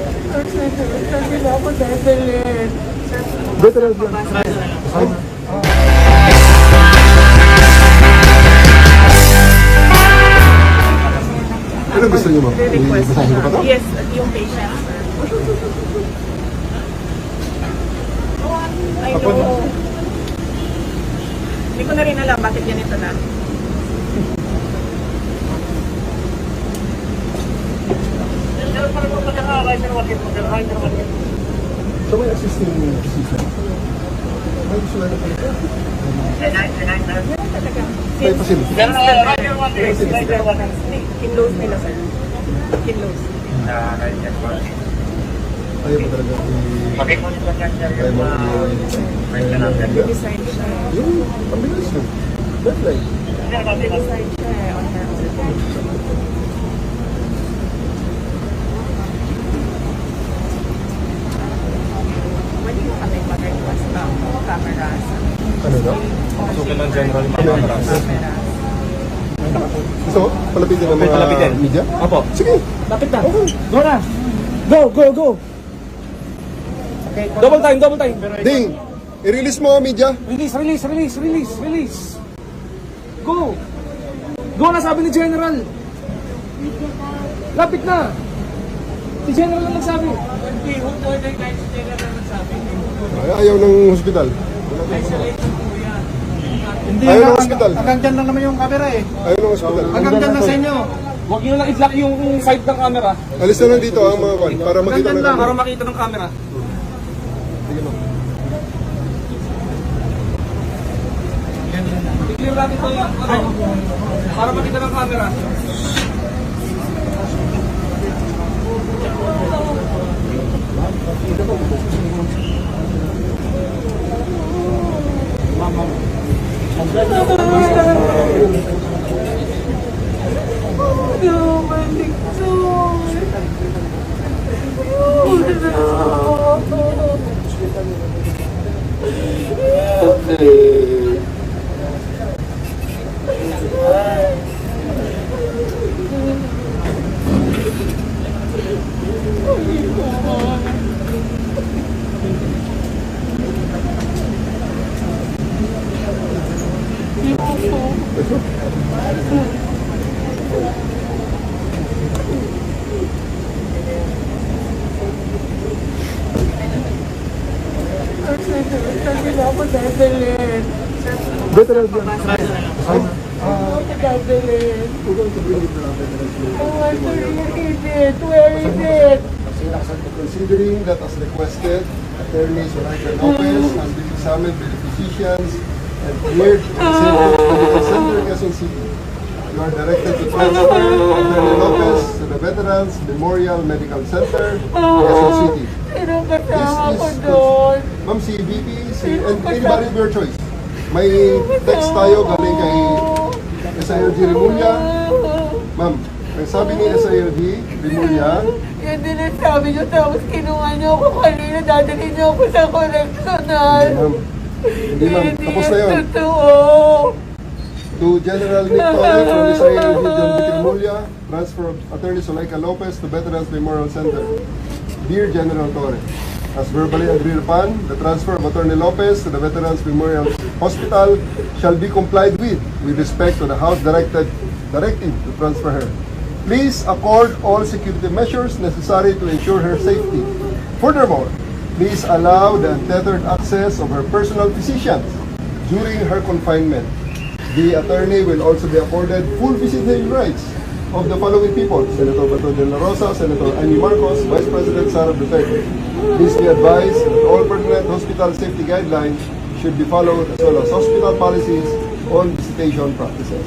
Hindi na ako dadalhin. Veteran yan. Ano gusto niyo, ma'am? Request Basahin ko pa to? Yes, yung patient, sir. I Ako na. know. Hindi ko na rin alam bakit ganito na. So may assisting physician. May gusto na ito. Meron talaga. May facility. Kinlose nila, sir. Kinlose. Ayaw mo talaga ayaw mo Design siya. yung ambulance yun. Deadline. Design siya on her own. Pwede mo kami mag-request ng cameras. Ano daw? Pasukin ng general yung mga cameras. Cameras. Gusto mo? Palapitin ng mga Palapitin. media? Opo. Sige. Lapit na. Okay. Go na. Go, go, go. Double time, double time. Ding! I-release mo, media. Release, release, release, release, release. Go. Go na, sabi ni General. Lapit na. Si General lang nagsabi. Ayaw ng hospital. Hindi Ayaw ng hospital. Hanggang dyan lang naman yung camera eh. Ayaw ng hospital. Hanggang dyan lang sa inyo. Huwag nyo lang i-block yung side ng camera. Alis na lang dito ang mga kwan para makita Hanggang ng dyan lang. Para camera. makita ng camera. Sige mo. I-clear natin ito yung para makita ng camera. Hindi na ako dadalhin. Veteran yan. Dadalhin. We're going to bring it to the veterans clinic. Oh, where is it? Where is it? Considering that as requested, Attorney Zoraida Lopez has been examined by the physicians and cleared in the Medical Center, Quezon City. You are directed to transfer Attorney Lopez to the Veterans Memorial Medical Center, Quezon City. Sino kasama ko doon? Ma'am, si VP, and anybody of your choice. May text tayo galing kay SILG Rimulya. Ma'am, ang sabi ni SILG Rimulya, Yan din ang sabi niyo, tapos kinuha niyo ako kanina, dadalhin niyo ako sa correctional. ma'am, hindi ma'am, tapos na yun. Totoo. To General Nick Torre from SILG John B. Rimulya, transfer of Attorney Zoraida Lopez to Veterans Memorial Center. Dear General Torre, as verbally agreed upon, the transfer of Attorney Lopez to the Veterans Memorial Hospital shall be complied with respect to the House directive to transfer her. Please accord all security measures necessary to ensure her safety. Furthermore, please allow the untethered access of her personal physicians during her confinement. The attorney will also be accorded full visiting rights of the following people: Senator Bato de la Rosa, Senator Amy Marcos, Vice President Sara Duterte. Please be advised that all pertinent hospital safety guidelines should be followed, as well as hospital policies on visitation practices.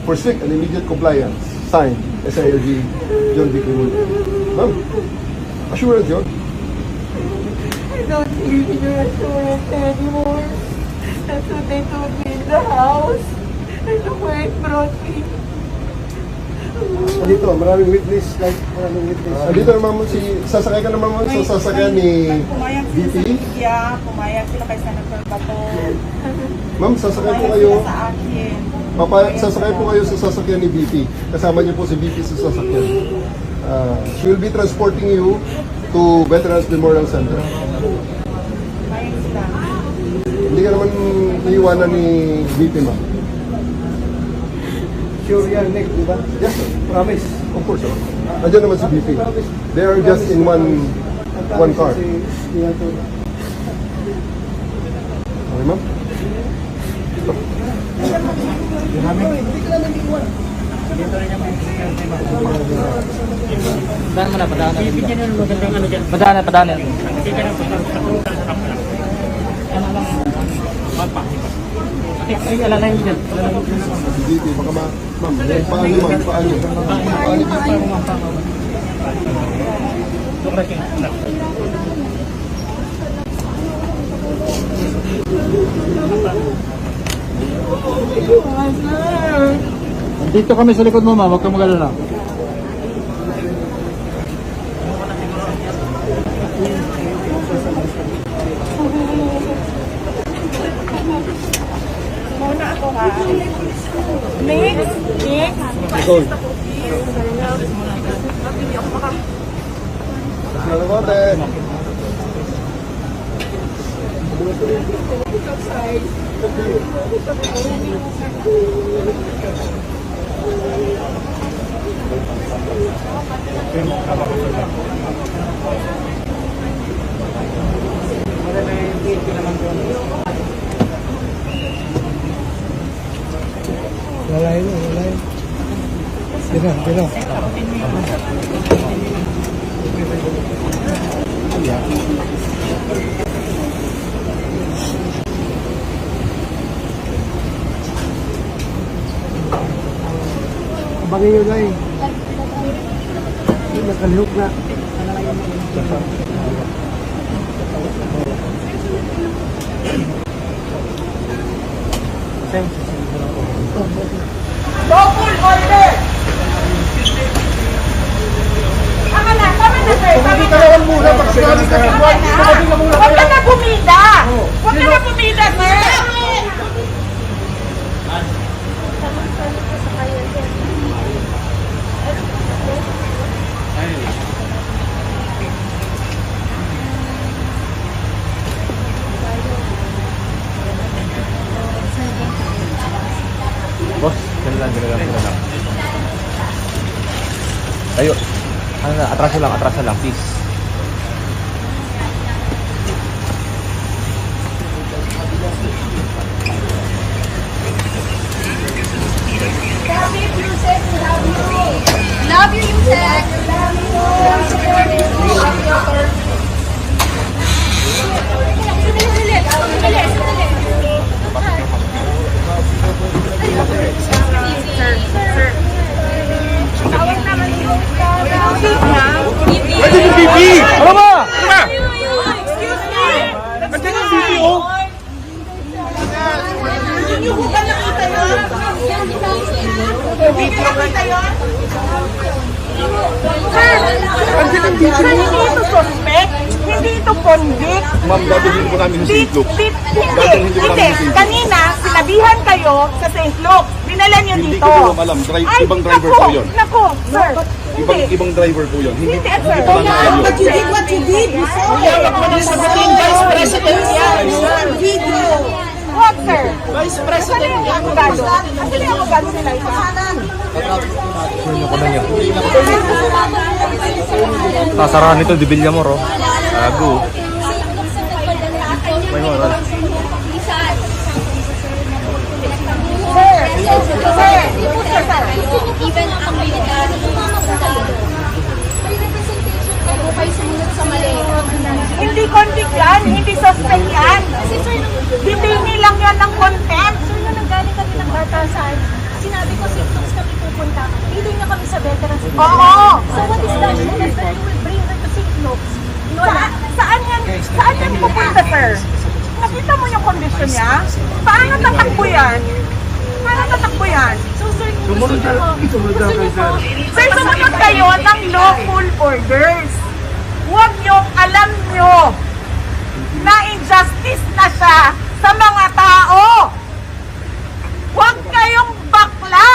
For strict and immediate compliance, signed, SILG, John B. Rimulya. Ma'am, assurance yun. I don't need your assurance anymore. That's what they told me in the house. And look where it brought me. Dito, maraming witness. Maraming witness. Dito naman sasakay ka naman sa sasakyan ni Pumayag sila VP. sa media, pumayag sila kay Senator Bato. Ma'am, sasakay po Pumayag kayo. sila sa akin. Sasakay po kayo sa sasakyan ni VP. Kasama niyo po si VP sa sasakyan. She will be transporting you to Veterans Memorial Center. Pumayag sila. Hindi ka naman iiwanan ni VP, ma'am. Sure yan, Nick, di ba? Yes, sir. Promise. Of course, sir. Nandiyan naman si VP. They are just in one car. Okay, ma'am? Padaan mo na, padaan na. Bibigyan na ng magandang ano dyan. Padaan na, padaan na. Ay, alalay mo dyan. VP, baka ma'am, paano ma'am? Paano? Dito kami sa likod mo, ma. Huwag kang mag-alala. Muna ako ha. Next. Nicole. Ano ko, te? Walay mo, walay. Dino. Abangin nyo na eh. Nakalihok na. Double order! Tama na, sir. Hindi ka naman muna pag sinabi ka. Huwag ka na bumida! Huwag ka na bumida, sir! Boss, ganun lang. Tayo. Ano na, atraso lang, please. Love you, Yusek. Ano ba? Excuse me! Nandiyan yung video! Hindi niyo ko ba nakita yun? Hindi niyo nakita yun? Sir, hindi ito suspect, hindi ito convict. Ma'am, dadalhin po namin sa St. Luke. Hindi. Kanina, sinabihan kayo sa St. Luke. Dinala niyo Hindi dito. ko po alam. Ibang driver po yun. Naku, sir. Hindi. Ibang driver po yun. Hindi, sir. But you did what you did before. Huwag mo din sagutin, Vice President yan. Video. Huwag, sir. Vice President yan. Asan yung abogado nila ito? Sasarahan nito, Dibilya mo, ro. Gago. May moral. Sir. Even ang military, may representation kayo kayo sumunod sa mali. Hindi convict yan. Hindi suspect yan. Kasi sir, Hindi lang yan ng contempt. sir, nung nanggaling kami ng batasan, sinabi ko, St. kami pupunta. Dito niya kami sa veterans. Oo. So what is that? That you will bring her to St. Luke's. Saan yan pupunta, sir? Nakita mo yung kondisyon niya? Paano tatakbo yan? Paano tatakbo yan? So, sir, gusto niyo po. Sir, sumunod kayo ng lawful orders. Huwag niyong alam nyo na injustice na siya sa mga tao. Huwag kayong bakla.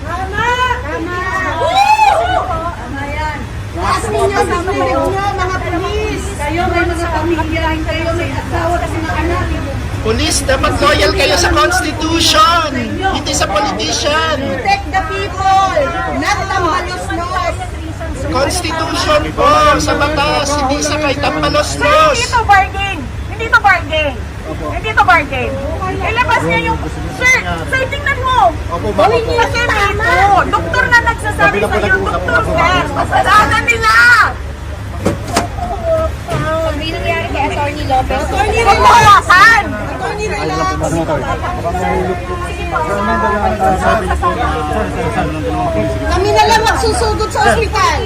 Tama! Tama! Tama yan. Lakas ninyo sa mga pulis. Kayo may mga pamilya, kayo may asawa at mga anak. Police, dapat loyal kayo sa Constitution, hindi sa politician. Protect the people, not the maluslos. Constitution po, sa batas, hindi sa kay Sir, tampalos-los. hindi to bargain. Hindi to bargain. Hindi to bargain. Ilabas niya yung... Sir, tingnan mo. Kasi dito, doktor na nagsasabi sa iyo, doktor sir. Kasalanan nila. May nangyari kay Atty. Lopez. Pagkawasan. Kami na lang magsusugod sa ospital.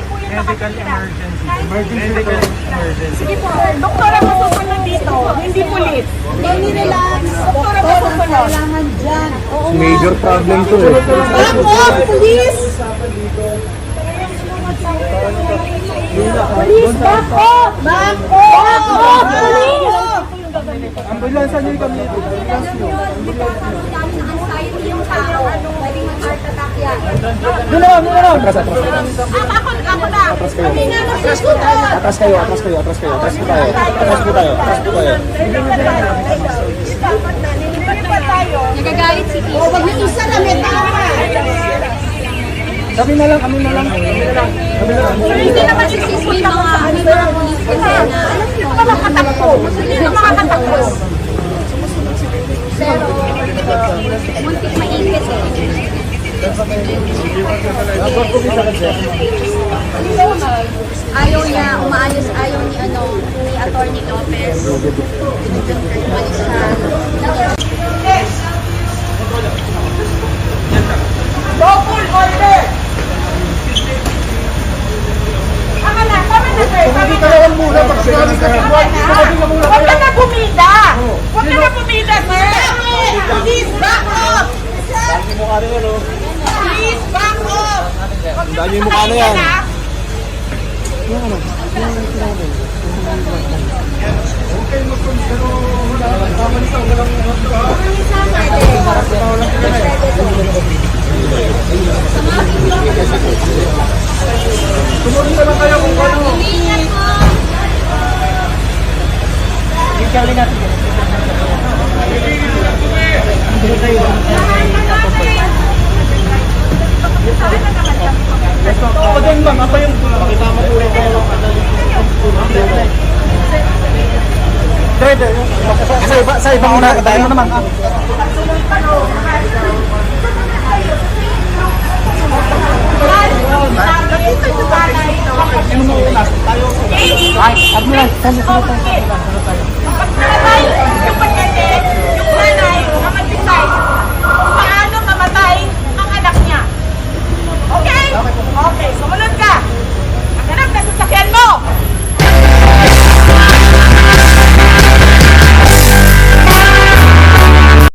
Sige po, doktor ang masusunod dito, hindi pulis. Tony, relax. Doktor ang masusunod. Kailangan dyan. Oo nga. Major problem to eh. Back off, police! Police, back off! Back off! Police! Ambulansa niyo kami. Anxiety yung tao. Pwedeng mag-heart attack yan. Doon na, doon na. Ako na. Kami na magsusugod. Atras kayo. Atras po tayo. Lilipat tayo. Nagagalit si Tito. Huwag niyo isa na may tama. Kami na lang. Hindi naman sisisi yung mga pulis kasi na alam niyo, Makakatakbo. Hindi na makakatakbo. pero muntik maingit eh. Ayaw niya, umaayos, ayaw ni Atty. Lopez. Umalis siya. Lawful order. Tama na, sir. Hindi ka naman muna pag sinabi ka ng Huwag ka na bumida. Huwag ka na bumida, sir. Police, back off! Please, back off. Dahil yung mukha na yan. Ako din ma'am, ako yung pakita mo po kayo. Sa ibang una, tayo naman. Dito yung balay. Ano mo una? Tayo. Ay, Admiral, saan